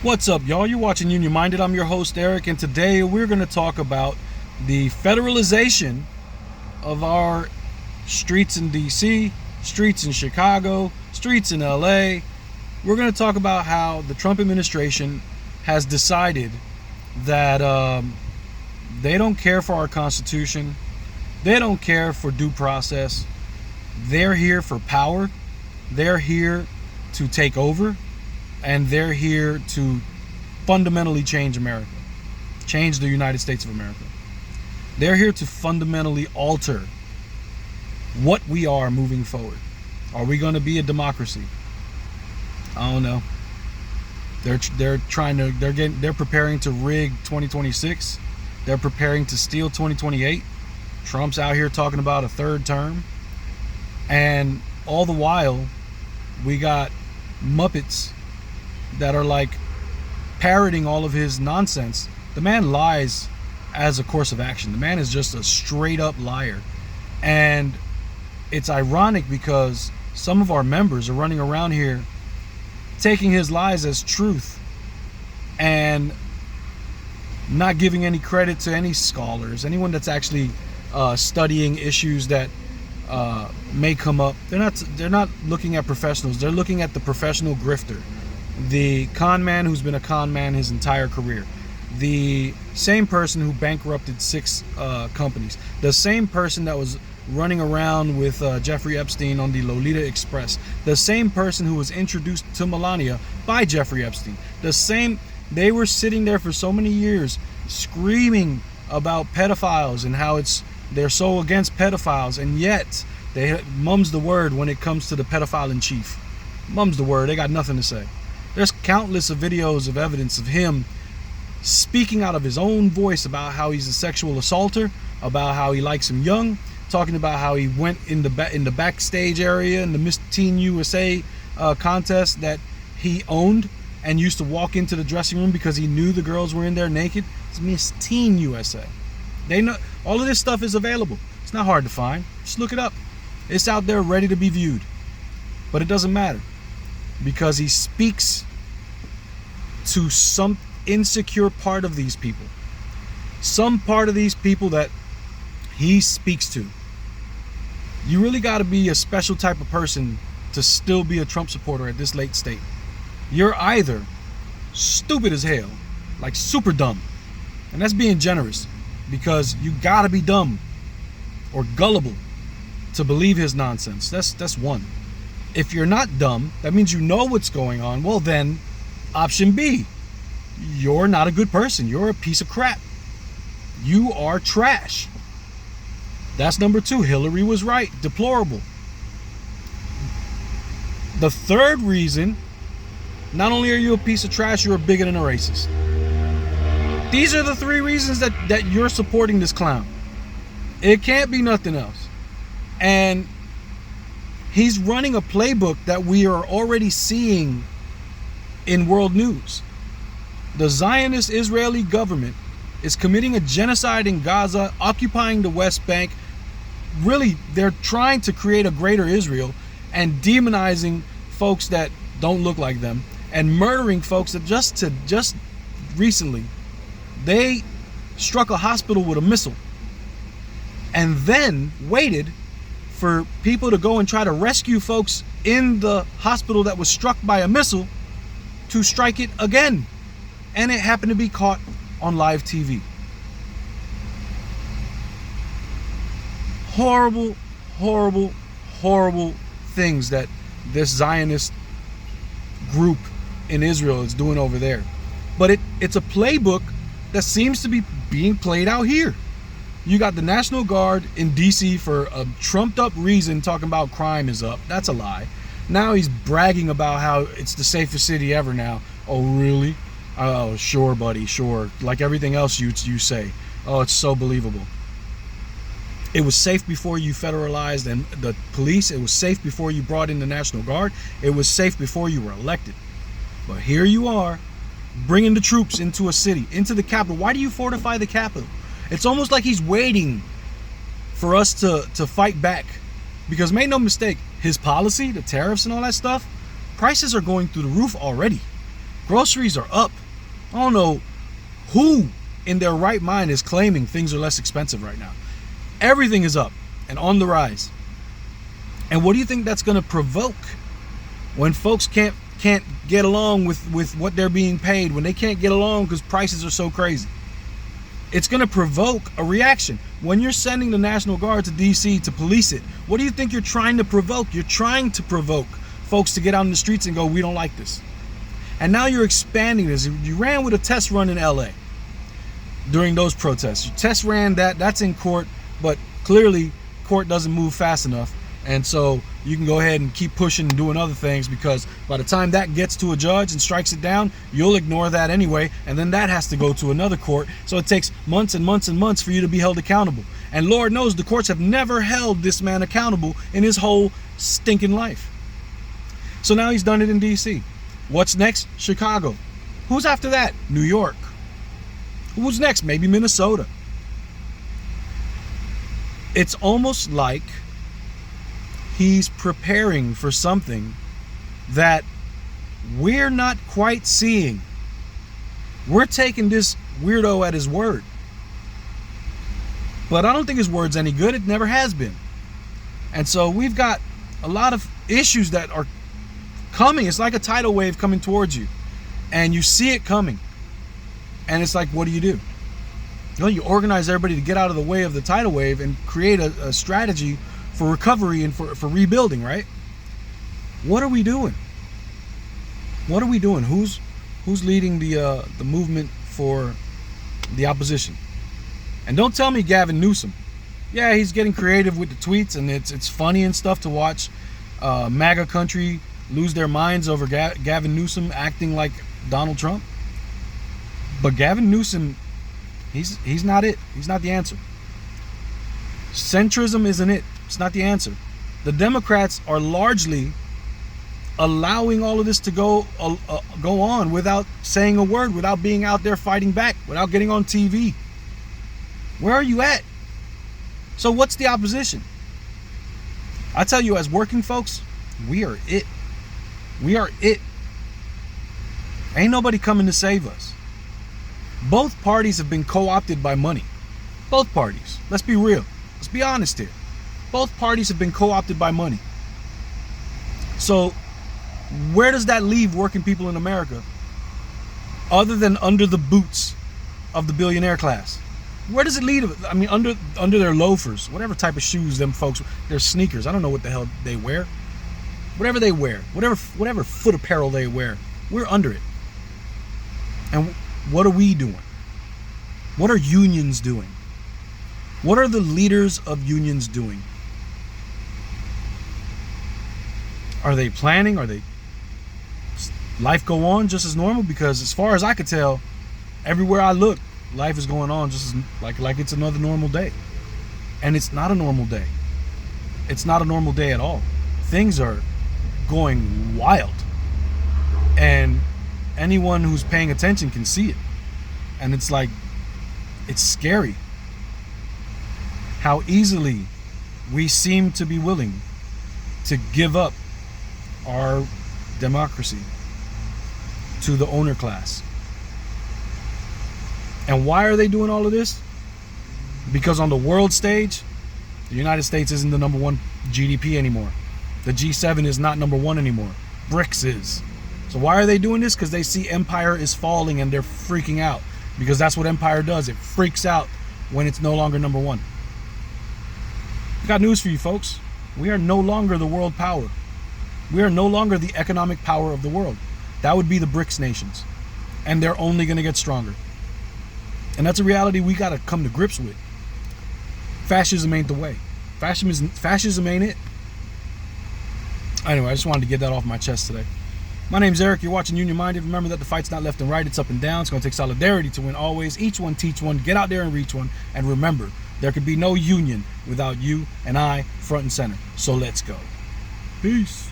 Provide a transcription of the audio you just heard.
What's up, y'all? You're watching Union Minded. I'm your host, Eric, and today we're going to talk about the federalization of our streets in DC, streets in Chicago, streets in LA. We're going to talk about how the Trump administration has decided that they don't care for our Constitution. They don't care for due process. They're here for power. They're here to take over. And they're here to fundamentally change America, change the United States of America. They're here to fundamentally alter what we are moving forward. Are we going to be a democracy? I don't know. They're preparing to rig 2026. They're preparing to steal 2028. Trump's out here talking about a third term, and all the while, we got Muppets that are like parroting all of his nonsense. The man lies as a course of action. The man is just a straight up liar. And it's ironic because some of our members are running around here taking his lies as truth and not giving any credit to any scholars, anyone that's actually studying issues that may come up. They're not looking at professionals. They're looking at the professional grifter, the con man who's been a con man his entire career, the same person who bankrupted 6 companies, the same person that was running around with Jeffrey Epstein on the Lolita Express, the same person who was introduced to Melania by Jeffrey Epstein, they were sitting there for so many years screaming about pedophiles and how they're so against pedophiles, and yet mum's the word when it comes to the pedophile in chief. Mum's the word. They got nothing to say. There's countless of videos of evidence of him speaking out of his own voice about how he's a sexual assaulter, about how he likes him young, talking about how he went in the backstage area in the Miss Teen USA contest that he owned and used to walk into the dressing room because he knew the girls were in there naked. It's Miss Teen USA. They know all of this stuff is available. It's not hard to find. Just look it up. It's out there ready to be viewed. But it doesn't matter, because he speaks to some insecure part of these people. Some part of these people that he speaks to. You really got to be a special type of person to still be a Trump supporter at this late state. You're either stupid as hell, like super dumb, and that's being generous, because you got to be dumb or gullible to believe his nonsense. That's one. If you're not dumb, that means you know what's going on. Well, then, option B, you're not a good person. You're a piece of crap. You are trash. That's number 2. Hillary was right. Deplorable. The third reason, not only are you a piece of trash, you're a bigot and a racist. These are the 3 reasons that you're supporting this clown. It can't be nothing else. And he's running a playbook that we are already seeing in world news. The Zionist Israeli government is committing a genocide in Gaza, occupying the West Bank. Really, they're trying to create a greater Israel and demonizing folks that don't look like them and murdering folks that just recently they struck a hospital with a missile and then waited for people to go and try to rescue folks in the hospital that was struck by a missile to strike it again. And it happened to be caught on live TV. Horrible, horrible, horrible things that this Zionist group in Israel is doing over there. But it's a playbook that seems to be being played out here. You got the National Guard in DC for a trumped up reason talking about crime is up. That's a lie. Now he's bragging about how it's the safest city ever now. Oh, really? Oh, sure, buddy, sure. Like everything else you say. Oh, it's so believable. It was safe before you federalized and the police. It was safe before you brought in the National Guard. It was safe before you were elected. But here you are, bringing the troops into a city, into the capital. Why do you fortify the capital? It's almost like he's waiting for us to fight back. Because make no mistake, his policy, the tariffs and all that stuff, prices are going through the roof already. Groceries are up. I don't know who in their right mind is claiming things are less expensive right now. Everything is up and on the rise. And what do you think that's going to provoke when folks can't get along with what they're being paid, when they can't get along because prices are so crazy? It's going to provoke a reaction. When you're sending the National Guard to DC to police it, what do you think you're trying to provoke? You're trying to provoke folks to get out in the streets and go, we don't like this. And now you're expanding this. You ran with a test run in LA during those protests. You test ran that's in court, but clearly court doesn't move fast enough. And so you can go ahead and keep pushing and doing other things, because by the time that gets to a judge and strikes it down, you'll ignore that anyway. And then that has to go to another court. So it takes months and months and months for you to be held accountable. And Lord knows the courts have never held this man accountable in his whole stinking life. So now he's done it in DC. What's next? Chicago. Who's after that? New York. Who's next? Maybe Minnesota. It's almost like he's preparing for something that we're not quite seeing. We're taking this weirdo at his word. But I don't think his word's any good. It never has been. And so we've got a lot of issues that are coming. It's like a tidal wave coming towards you. And you see it coming. And it's like, what do? You know, you organize everybody to get out of the way of the tidal wave and create a strategy for recovery and for rebuilding, right? What are we doing? What are we doing? Who's leading the movement for the opposition? And don't tell me Gavin Newsom. Yeah, he's getting creative with the tweets, and it's funny and stuff to watch MAGA country lose their minds over Gavin Newsom acting like Donald Trump. But Gavin Newsom, he's not it. He's not the answer. Centrism isn't it. It's not the answer. The Democrats are largely allowing all of this to go on without saying a word, without being out there fighting back, without getting on TV. Where are you at? So what's the opposition? I tell you, as working folks, we are it. We are it. Ain't nobody coming to save us. Both parties have been co-opted by money. Both parties. Let's be real. Let's be honest here. Both parties have been co-opted by money. So where does that leave working people in America other than under the boots of the billionaire class? Where does it lead? I mean, under their loafers, whatever type of shoes them folks, their sneakers. I don't know what the hell they wear. Whatever they wear, whatever foot apparel they wear, we're under it. And what are we doing? What are unions doing? What are the leaders of unions doing? Are they planning? Are they life go on just as normal? Because as far as I could tell, everywhere I look, life is going on just as like it's another normal day. And it's not a normal day. It's not a normal day at all. Things are going wild. And anyone who's paying attention can see it. And it's like, it's scary how easily we seem to be willing to give up our democracy to the owner class. And why are they doing all of this? Because on the world stage, the United States isn't the number one GDP anymore. The G7 is not number one anymore. BRICS is. So why are they doing this? Because they see empire is falling and they're freaking out. Because that's what empire does. It freaks out when it's no longer number one. I got news for you folks. We are no longer the world power. We are no longer the economic power of the world. That would be the BRICS nations. And they're only going to get stronger. And that's a reality we got to come to grips with. Fascism ain't the way. Fascism ain't it. Anyway, I just wanted to get that off my chest today. My name's Eric. You're watching Union Minded. Remember that the fight's not left and right. It's up and down. It's going to take solidarity to win always. Each one teach one. Get out there and reach one. And remember, there could be no union without you and I front and center. So let's go. Peace.